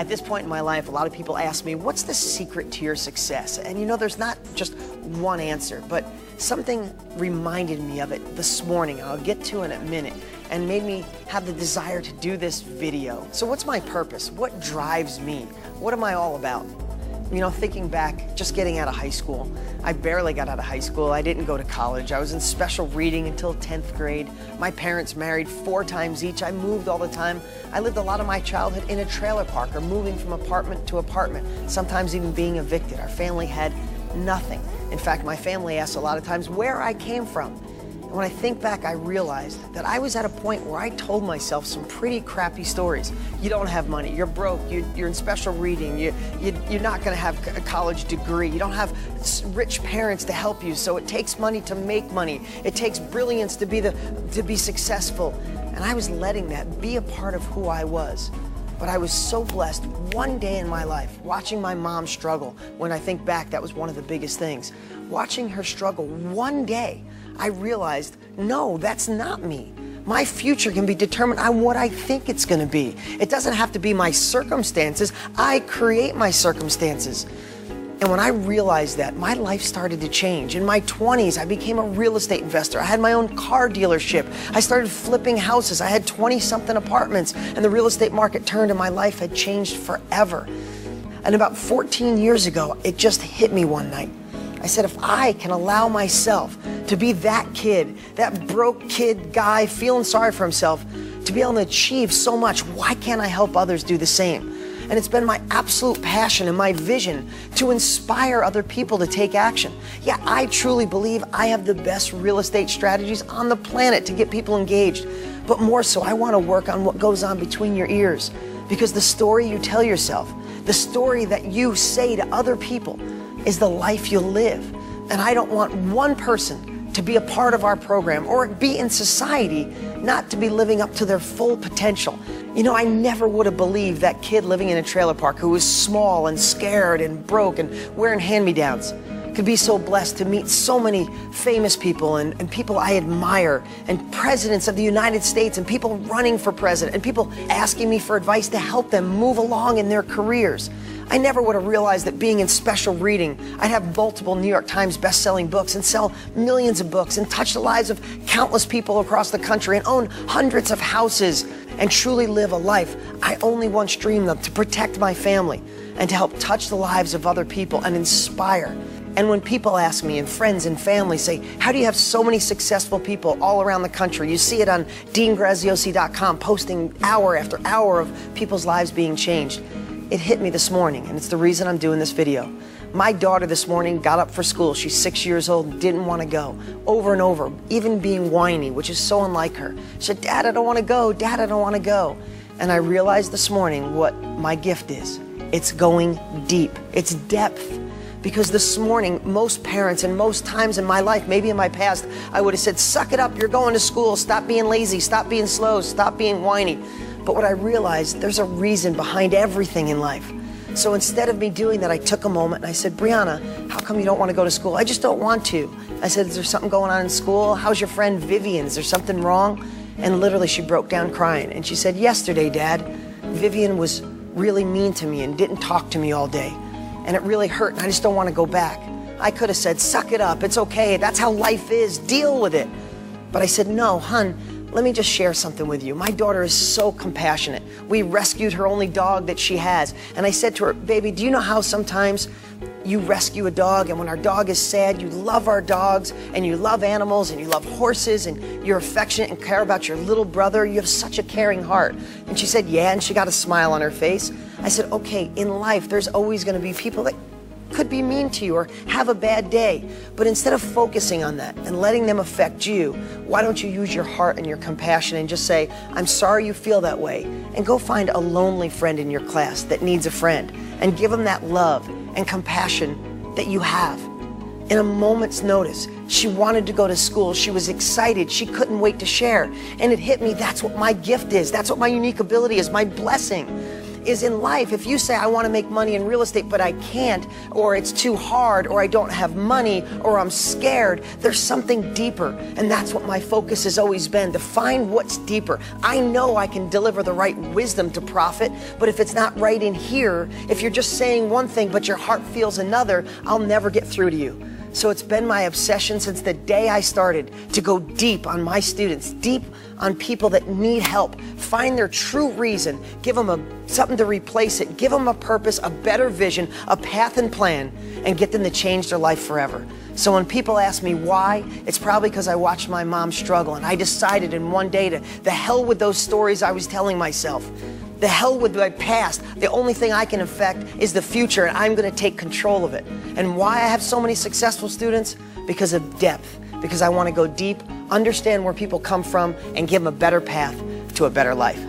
At this point in my life, a lot of people ask me, what's the secret to your success? And you know, there's not just one answer, but something reminded me of it this morning. I'll get to in a minute, and made me have the desire to do this video. So what's my purpose? What drives me? What am I all about? You know, thinking back, just getting out of high school, I barely got out of high school. I didn't go to college. I was in special reading until 10th grade. My parents married 4 times each. I moved all the time. I lived a lot of my childhood in a trailer park or moving from apartment to apartment, sometimes even being evicted. Our family had nothing. In fact, my family asked a lot of times where I came from. And when I think back, I realized that I was at a point where I told myself some pretty crappy stories. You don't have money, you're broke, you're in special reading, you're not gonna have a college degree, you don't have rich parents to help you, so it takes money to make money. It takes brilliance to be successful. And I was letting that be a part of who I was. But I was so blessed one day in my life, watching my mom struggle. When I think back, that was one of the biggest things. Watching her struggle one day, I realized, no, that's not me. My future can be determined on what I think it's gonna be. It doesn't have to be my circumstances. I create my circumstances. And when I realized that, my life started to change. In my 20s, I became a real estate investor. I had my own car dealership. I started flipping houses. I had 20-something apartments, and the real estate market turned and my life had changed forever. And about 14 years ago, it just hit me one night. I said, if I can allow myself to be that kid, that broke kid guy feeling sorry for himself, to be able to achieve so much, why can't I help others do the same? And it's been my absolute passion and my vision to inspire other people to take action. Yeah, I truly believe I have the best real estate strategies on the planet to get people engaged. But more so, I want to work on what goes on between your ears. Because the story you tell yourself, the story that you say to other people, is the life you'll live. And I don't want one person to be a part of our program or be in society not to be living up to their full potential. You know, I never would have believed that kid living in a trailer park who was small and scared and broke and wearing hand-me-downs could be so blessed to meet so many famous people and people I admire, and presidents of the United States, and people running for president, and people asking me for advice to help them move along in their careers. I never would have realized that being in special reading, I'd have multiple New York Times best-selling books and sell millions of books and touch the lives of countless people across the country and own hundreds of houses and truly live a life I only once dreamed of, to protect my family and to help touch the lives of other people and inspire. And when people ask me, and friends and family say, how do you have so many successful people all around the country? You see it on DeanGraziosi.com, posting hour after hour of people's lives being changed. It hit me this morning, and it's the reason I'm doing this video. My daughter this morning got up for school. She's 6 years old and didn't want to go. Over and over, even being whiny, which is so unlike her. She said, Dad, I don't want to go. Dad, I don't want to go. And I realized this morning what my gift is. It's going deep. It's depth. Because this morning, most parents, and most times in my life, maybe in my past, I would have said, suck it up, you're going to school, stop being lazy, stop being slow, stop being whiny. But what I realized, there's a reason behind everything in life. So instead of me doing that, I took a moment and I said, Brianna, how come you don't want to go to school? I just don't want to. I said, is there something going on in school? How's your friend Vivian? Is there something wrong? And literally she broke down crying. And she said, yesterday, Dad, Vivian was really mean to me and didn't talk to me all day. And it really hurt, and I just don't want to go back. I could have said, suck it up, it's okay, that's how life is, deal with it. But I said, no, hun, let me just share something with you. My daughter is so compassionate. We rescued her only dog that she has. And I said to her, baby, do you know how sometimes you rescue a dog, and when our dog is sad, you love our dogs, and you love animals, and you love horses, and you're affectionate and care about your little brother. You have such a caring heart. And she said, yeah, and she got a smile on her face. I said, okay, in life, there's always going to be people that could be mean to you or have a bad day. But instead of focusing on that and letting them affect you, why don't you use your heart and your compassion and just say, I'm sorry you feel that way, and go find a lonely friend in your class that needs a friend and give them that love and compassion that you have. In a moment's notice, she wanted to go to school. She was excited. She couldn't wait to share. And it hit me, that's what my gift is. That's what my unique ability is, my blessing. is in life. If you say, I want to make money in real estate, but I can't, or it's too hard, or I don't have money, or I'm scared, there's something deeper. And that's what my focus has always been, to find what's deeper. I know I can deliver the right wisdom to profit, but if it's not right in here, if you're just saying one thing, but your heart feels another, I'll never get through to you. So it's been my obsession since the day I started to go deep on my students, deep on people that need help, find their true reason, give them something to replace it, give them a purpose, a better vision, a path and plan, and get them to change their life forever. So when people ask me why, it's probably because I watched my mom struggle, and I decided in one day to the hell with those stories I was telling myself. The hell with my past. The only thing I can affect is the future, and I'm going to take control of it. And why I have so many successful students? Because of depth. Because I want to go deep, understand where people come from, and give them a better path to a better life.